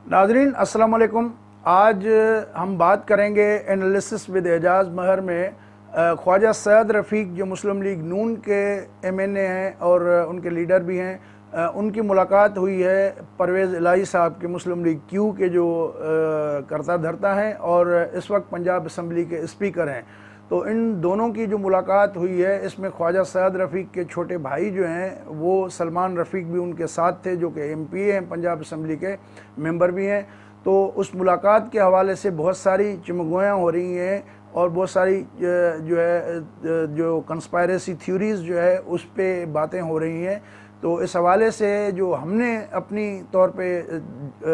नाजरीन अस्सलाम वालेकुम। आज हम बात करेंगे एनालिसिस विद एजाज महर में ख्वाजा सैयद रफ़ीक जो मुस्लिम लीग नून के MNA हैं और उनके लीडर भी हैं, उनकी मुलाकात हुई है परवेज़ इलाही साहब के मुस्लिम लीग क्यू के जो करता धरता हैं और इस वक्त पंजाब असम्बली के स्पीकर हैं। तो इन दोनों की जो मुलाकात हुई है इसमें ख्वाजा सैयद रफ़ीक के छोटे भाई जो हैं वो सलमान रफ़ीक भी उनके साथ थे, जो कि MPA हैं, पंजाब असम्बली के मेंबर भी हैं। तो उस मुलाकात के हवाले से बहुत सारी चिमगोयाँ हो रही हैं और बहुत सारी जो कंस्पायरेसी थ्योरीज़ जो है उस पर बातें हो रही हैं। तो इस हवाले से जो हमने अपनी तौर पे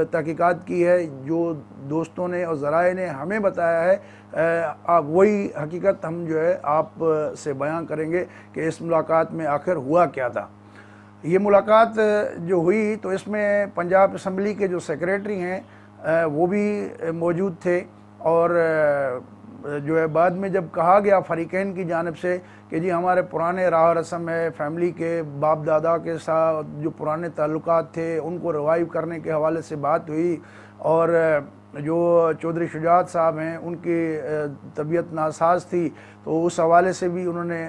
तहकीकात की है, जो दोस्तों ने और ज़राए ने हमें बताया है, वही हकीकत हम जो है आप से बयां करेंगे कि इस मुलाकात में आखिर हुआ क्या था। ये मुलाकात जो हुई तो इसमें पंजाब असम्बली के जो सेक्रेटरी हैं वो भी मौजूद थे और जो है बाद में जब कहा गया फ़रीक़ैन की जानिब से कि जी हमारे पुराने राह रस्म है, फैमिली के बाप दादा के साथ जो पुराने ताल्लुकात थे उनको रिवाइव करने के हवाले से बात हुई और जो चौधरी शुजात साहब हैं उनकी तबीयत नासाज थी, तो उस हवाले से भी उन्होंने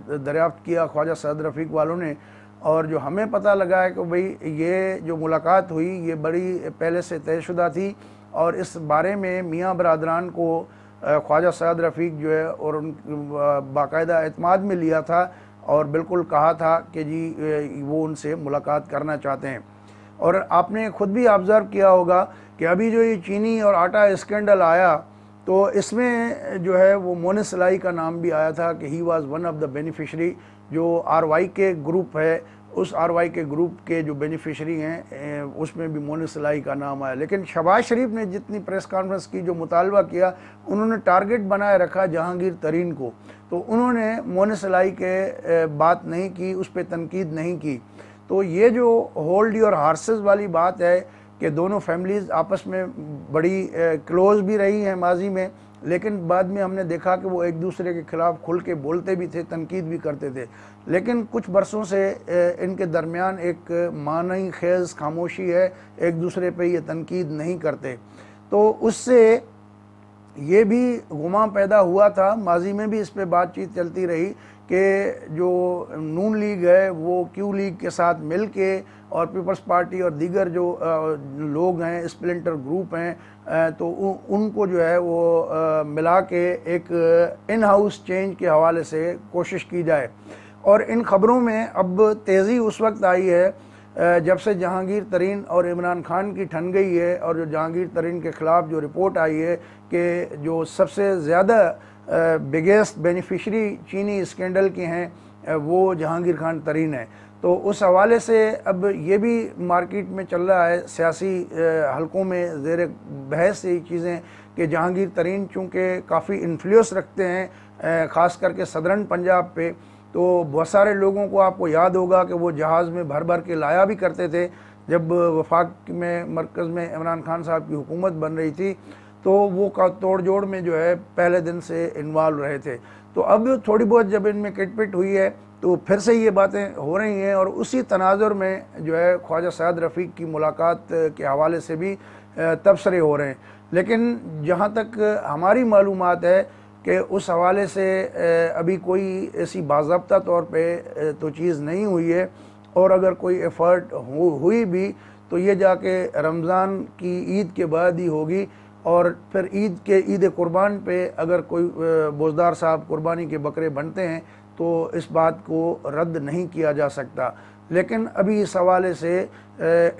दरियाफ़्त किया ख्वाजा सैयद रफ़ीक वालों ने। और जो हमें पता लगा है कि भाई ये जो मुलाकात हुई ये बड़ी पहले से तयशुदा थी और इस बारे में मियाँ बरादरान को ख्वाजा सैयद रफ़ीक जो है और उन बाकायदा एतमाद में लिया था और बिल्कुल कहा था कि जी वो उनसे मुलाकात करना चाहते हैं। और आपने ख़ुद भी ऑब्ज़र्व किया होगा कि अभी जो ये चीनी और आटा स्कैंडल आया तो इसमें जो है वो मोनिस इलाही का नाम भी आया था कि he was one of the beneficiary. जो RY के ग्रुप है उस RY के ग्रुप के जो बेनिफिशरी हैं उसमें भी मोनिस इलाही का नाम आया। लेकिन शहबाज शरीफ ने जितनी प्रेस कॉन्फ्रेंस की, जो मुतालबा किया, उन्होंने टारगेट बनाए रखा जहांगीर तरीन को, तो उन्होंने मोनिस इलाही के बात नहीं की, उस पर तनकीद नहीं की। तो ये जो होल्ड योर हॉर्सेस वाली बात है कि दोनों फैमिलीज़ आपस में बड़ी क्लोज़ भी रही हैं माजी में, लेकिन बाद में हमने देखा कि वो एक दूसरे के ख़िलाफ़ खुल के बोलते भी थे, तनकीद भी करते थे। लेकिन कुछ बरसों से इनके दरमियान एक मानी खेज़ खामोशी है, एक दूसरे पे ये तनकीद नहीं करते। तो उससे ये भी गुमा पैदा हुआ था, माजी में भी इस पर बातचीत चलती रही कि जो नून लीग है वो क्यू लीग के साथ मिल के और पीपल्स पार्टी और दीगर जो लोग हैं, स्प्लिंटर ग्रुप हैं, तो उनको जो है वो मिला के एक इन हाउस चेंज के हवाले से कोशिश की जाए। और इन ख़बरों में अब तेज़ी उस वक्त आई है जब से जहांगीर तरीन और इमरान खान की ठन गई है और जो जहांगीर तरीन के ख़िलाफ़ जो रिपोर्ट आई है कि जो सबसे ज़्यादा बिगेस्ट बेनिफिशरी चीनी स्कैंडल के हैं वो जहांगीर खान तरीन है। तो उस हवाले से अब ये भी मार्केट में चल रहा है, सियासी हलकों में ज़ेर बहस ये चीज़ें कि जहांगीर तरीन चूँकि काफ़ी इन्फ्लुएंस रखते हैं ख़ास करके सदरन पंजाब पे, तो बहुत सारे लोगों को आपको याद होगा कि वो जहाज़ में भर भर के लाया भी करते थे जब वफाक में मरकज़ में इमरान खान साहब की हुकूमत बन रही थी, तो वो का तोड़ जोड़ में जो है पहले दिन से इन्वॉल्व रहे थे। तो अब थोड़ी बहुत जब इनमें किटपिट हुई है तो फिर से ये बातें हो रही हैं और उसी तनाजुर में जो है ख्वाजा सैयद रफ़ीक की मुलाकात के हवाले से भी तबसरे हो रहे हैं। लेकिन जहाँ तक हमारी मालूमात है कि उस हवाले से अभी कोई ऐसी बाज़ाब्ता तौर पे तो चीज़ नहीं हुई है और अगर कोई एफ़र्ट हुई भी तो ये जाके रमज़ान की ईद के बाद ही होगी और फिर ईद कुर्बान पे अगर कोई बोझदार साहब कुर्बानी के बकरे बनते हैं तो इस बात को रद्द नहीं किया जा सकता। लेकिन अभी इस हवाले से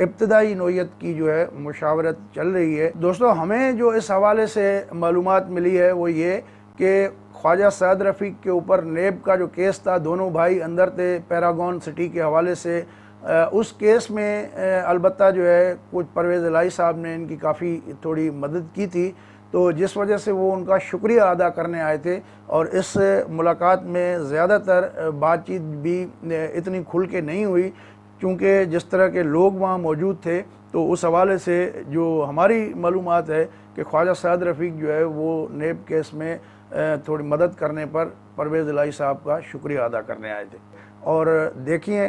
इब्तदाई नोयत की जो है मुशावरत चल रही है। दोस्तों, हमें जो इस हवाले से मालूमात मिली है वो ये कि ख्वाजा सैयद रफ़ीक के ऊपर नेब का जो केस था, दोनों भाई अंदर थे पैरागॉन सिटी के हवाले से, उस केस में अलबत्ता जो है कुछ परवेज़ इलाही साहब ने इनकी काफ़ी थोड़ी मदद की थी, तो जिस वजह से वो उनका शुक्रिया अदा करने आए थे। और इस मुलाकात में ज़्यादातर बातचीत भी इतनी खुल के नहीं हुई क्योंकि जिस तरह के लोग वहाँ मौजूद थे, तो उस हवाले से जो हमारी मालूमात है कि ख्वाजा सैयद रफ़ीक जो है वो नेब केस में थोड़ी मदद करने पर परवेज़ इलाही साहब का शुक्रिया अदा करने आए थे। और देखिए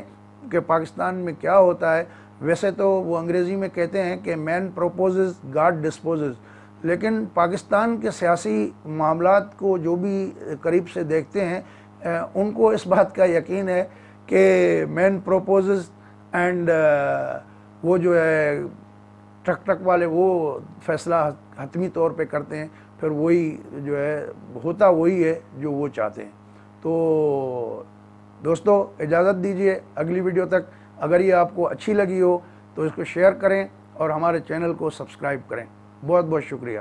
कि पाकिस्तान में क्या होता है। ویسے تو وہ انگریزی میں کہتے ہیں کہ مین پروپوزز گاڈ ڈسپوزز، لیکن پاکستان کے سیاسی معاملات کو جو بھی قریب سے دیکھتے ہیں ان کو اس بات کا یقین ہے کہ مین پروپوزز اینڈ وہ جو ہے ٹک ٹک والے وہ فیصلہ حتمی طور پہ کرتے ہیں، پھر وہی جو ہے ہوتا وہی ہے جو وہ چاہتے ہیں۔ تو دوستو اجازت دیجیے اگلی ویڈیو تک، اگر یہ آپ کو اچھی لگی ہو تو اس کو شیئر کریں اور ہمارے چینل کو سبسکرائب کریں۔ بہت بہت شکریہ۔